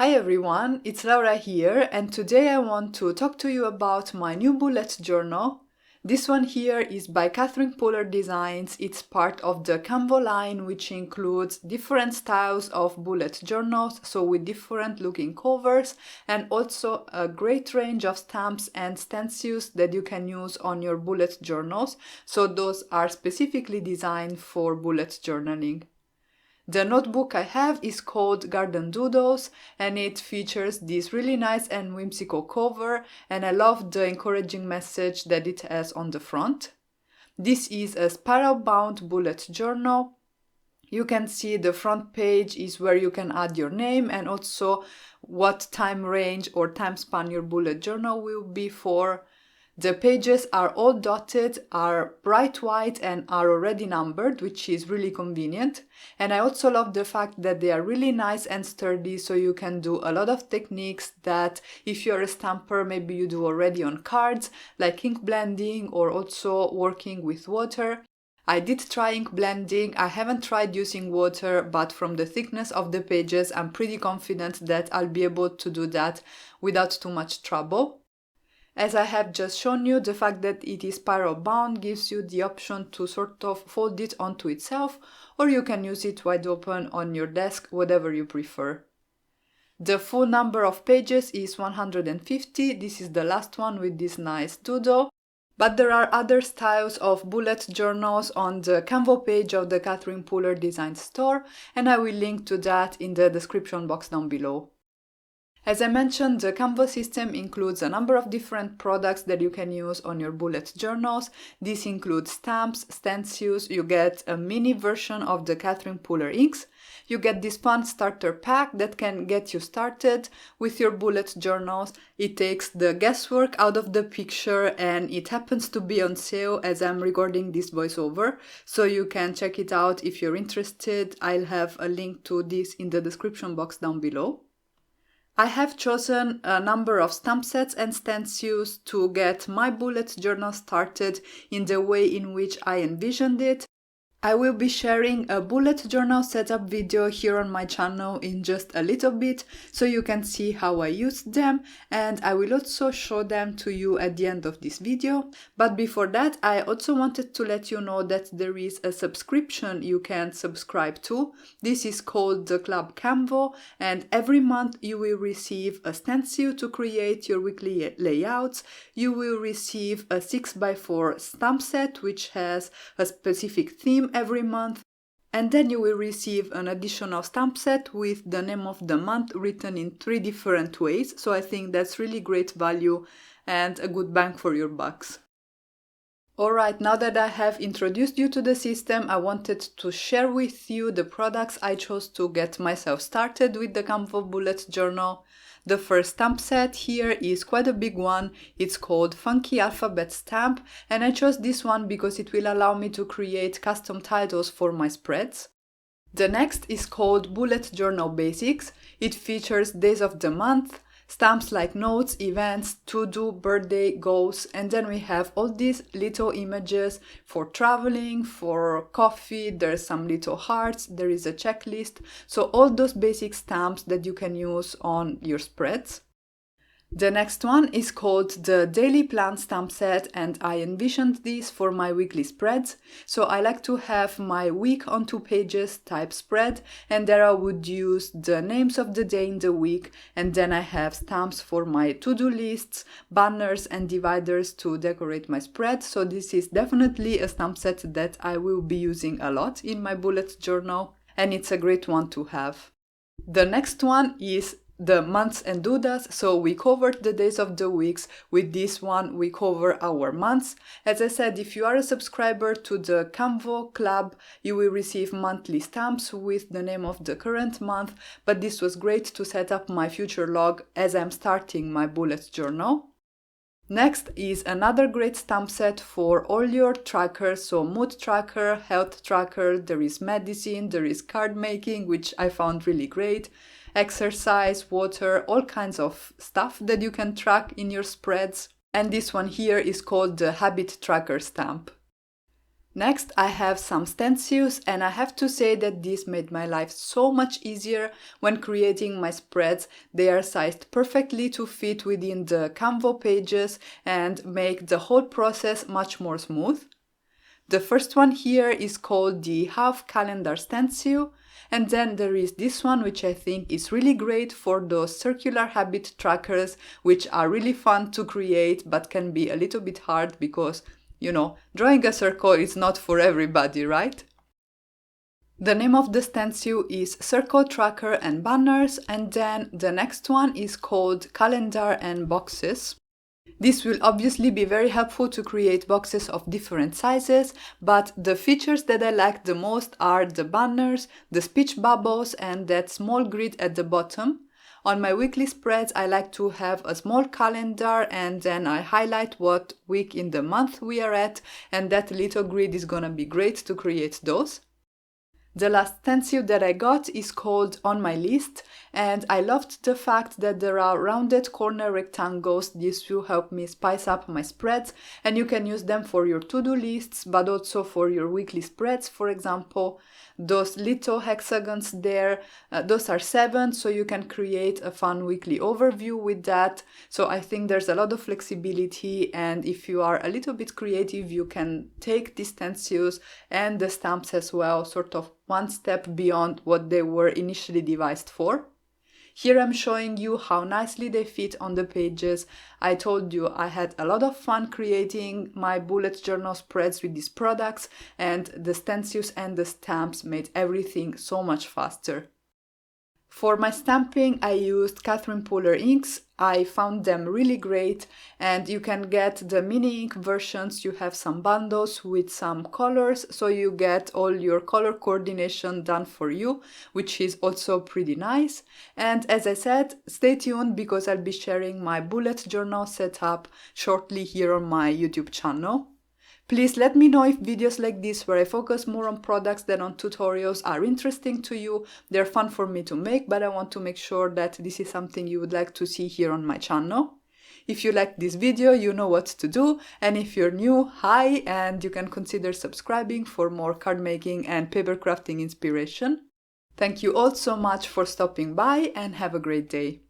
Hi everyone, it's Laura here, and today I want to talk to you about my new bullet journal. This one here is by Catherine Puller Designs. It's part of the Canvo line, which includes different styles of bullet journals, so with different looking covers, and also a great range of stamps and stencils that you can use on your bullet journals. So those are specifically designed for bullet journaling. The notebook I have is called Garden Doodles, and it features this really nice and whimsical cover, and I love the encouraging message that it has on the front. This is a spiral-bound bullet journal. You can see the front page is where you can add your name and also what time range or time span your bullet journal will be for. The pages are all dotted, are bright white and are already numbered, which is really convenient. And I also love the fact that they are really nice and sturdy, so you can do a lot of techniques that if you're a stamper, maybe you do already on cards, like ink blending or also working with water. I did try ink blending. I haven't tried using water, but from the thickness of the pages, I'm pretty confident that I'll be able to do that without too much trouble. As I have just shown you, the fact that it is spiral bound gives you the option to sort of fold it onto itself, or you can use it wide open on your desk, whatever you prefer. The full number of pages is 150. This is the last one with this nice doodle. But there are other styles of bullet journals on the Canvo page of the Catherine Puller Design store, and I will link to that in the description box down below. As I mentioned, the Canvo system includes a number of different products that you can use on your bullet journals. This includes stamps, stencils, you get a mini version of the Catherine Puller inks, you get this fun starter pack that can get you started with your bullet journals. It takes the guesswork out of the picture and it happens to be on sale as I'm recording this voiceover, so you can check it out if you're interested. I'll have a link to this in the description box down below. I have chosen a number of stamp sets and stencils to get my bullet journal started in the way in which I envisioned it. I will be sharing a bullet journal setup video here on my channel in just a little bit, so you can see how I used them, and I will also show them to you at the end of this video. But before that, I also wanted to let you know that there is a subscription you can subscribe to. This is called the Club Canvo, and every month you will receive a stencil to create your weekly layouts. You will receive a 6x4 stamp set which has a specific theme every month, and then you will receive an additional stamp set with the name of the month written in 3 different ways, so I think that's really great value and a good bang for your bucks. Alright, now that I have introduced you to the system, I wanted to share with you the products I chose to get myself started with the Canvo bullet journal. The first stamp set here is quite a big one. It's called Funky Alphabet Stamp, and I chose this one because it will allow me to create custom titles for my spreads. The next is called Bullet Journal Basics. It features days of the month, stamps like notes, events, to-do, birthday, goals, and then we have all these little images for traveling, for coffee, there's some little hearts, there is a checklist, so all those basic stamps that you can use on your spreads. The next one is called the Daily Plan Stamp Set, and I envisioned this for my weekly spreads. So I like to have my week on 2 pages type spread, and there I would use the names of the day in the week, and then I have stamps for my to-do lists, banners and dividers to decorate my spread. So this is definitely a stamp set that I will be using a lot in my bullet journal, and it's a great one to have. The next one is the months and doodads, so we covered the days of the weeks. With this one we cover our months. As I said, if you are a subscriber to the Canvo Club, you will receive monthly stamps with the name of the current month, but this was great to set up my future log as I'm starting my bullet journal. Next is another great stamp set for all your trackers, so mood tracker, health tracker, there is medicine, there is card making, which I found really great, exercise, water, all kinds of stuff that you can track in your spreads. And this one here is called the Habit Tracker stamp. Next, I have some stencils, and I have to say that this made my life so much easier when creating my spreads. They are sized perfectly to fit within the Canvo pages and make the whole process much more smooth. The first one here is called the half calendar stencil, and then there is this one which I think is really great for those circular habit trackers, which are really fun to create but can be a little bit hard because, you know, drawing a circle is not for everybody, right? The name of the stencil is Circle Tracker and Banners, and then the next one is called Calendar and Boxes. This will obviously be very helpful to create boxes of different sizes, but the features that I like the most are the banners, the speech bubbles, and that small grid at the bottom. On my weekly spreads, I like to have a small calendar and then I highlight what week in the month we are at, and that little grid is gonna be great to create those. The last stencil that I got is called On My List, and I loved the fact that there are rounded corner rectangles. This will help me spice up my spreads, and you can use them for your to-do lists, but also for your weekly spreads, for example. Those little hexagons there, those are 7, so you can create a fun weekly overview with that. So I think there's a lot of flexibility, and if you are a little bit creative, you can take these stencils and the stamps as well, sort of one step beyond what they were initially devised for. Here I'm showing you how nicely they fit on the pages. I told you I had a lot of fun creating my bullet journal spreads with these products, and the stencils and the stamps made everything so much faster. For my stamping, I used Catherine Puller inks. I found them really great, and you can get the mini ink versions. You have some bundles with some colors, so you get all your color coordination done for you, which is also pretty nice. And as I said, stay tuned because I'll be sharing my bullet journal setup shortly here on my YouTube channel. Please let me know if videos like this, where I focus more on products than on tutorials, are interesting to you. They're fun for me to make, but I want to make sure that this is something you would like to see here on my channel. If you liked this video, you know what to do, and if you're new, hi, and you can consider subscribing for more card making and paper crafting inspiration. Thank you all so much for stopping by, and have a great day.